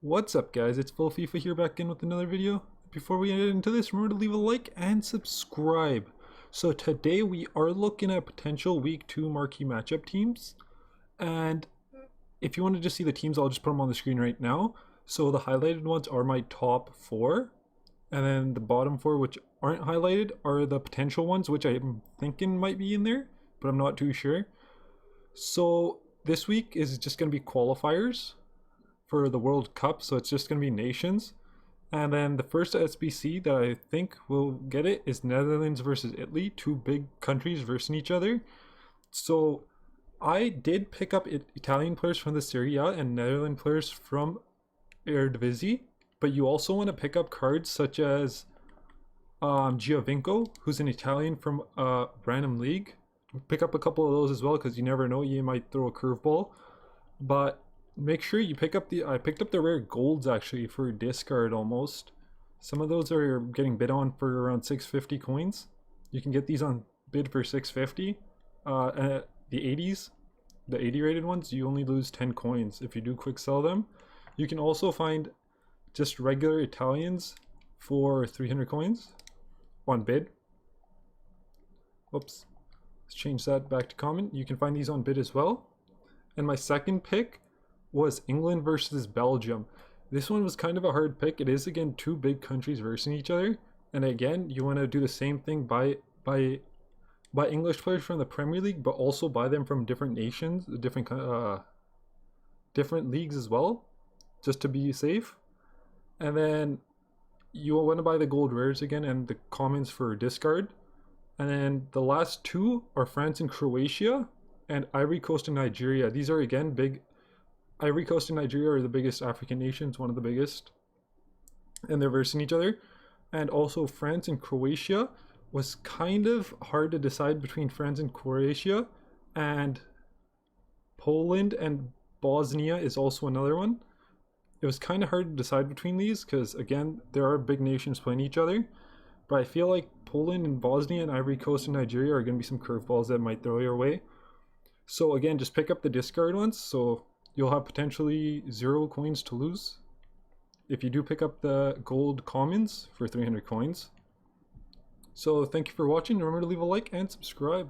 What's up guys, it's Full FIFA here back in with another video. Before we get into this, remember to leave a like and subscribe. So today we are looking at potential week 2 marquee matchup teams. And if you want to just see the teams, I'll just put them on the screen right now. So the highlighted ones are my top 4. And then the bottom 4 which aren't highlighted are the potential ones, which I'm thinking might be in there, but I'm not too sure. So this week is just going to be qualifiers for the World Cup, so it's just going to be nations. And then the first SBC that I think will get it is Netherlands versus Italy, two big countries versing each other. So I did pick up Italian players from the Serie A and Netherlands players from Eredivisie, but you also want to pick up cards such as Giovinco, who's an Italian from a random league. Pick up a couple of those as well, because you never know, you might throw a curveball. But make sure you pick up I picked up the rare golds actually for discard almost. Some of those are getting bid on for around 650 coins. You can get these on bid for 650. And the 80s, the 80 rated ones, you only lose 10 coins if you do quick sell them. You can also find just regular Italians for 300 coins on bid. Whoops. Let's change that back to common. You can find these on bid as well. And my second pick was England versus Belgium. This one was kind of a hard pick. It is again two big countries versing each other, and again you want to do the same thing by English players from the Premier League, but also buy them from different nations, different leagues as well, just to be safe. And then you want to buy the gold rares again and the commons for discard. And then the last two are France and Croatia, and Ivory Coast and Nigeria. These are again big. Ivory Coast and Nigeria are the biggest African nations, one of the biggest, and they're versing each other. And also France and Croatia was kind of hard to decide between France and Croatia, and Poland and Bosnia is also another one. It was kind of hard to decide between these because again there are big nations playing each other, but I feel like Poland and Bosnia and Ivory Coast and Nigeria are going to be some curveballs that might throw your way. So again, just pick up the discard ones, so you'll have potentially 0 coins to lose if you do pick up the gold commons for 300 coins. So thank you for watching. Remember to leave a like and subscribe.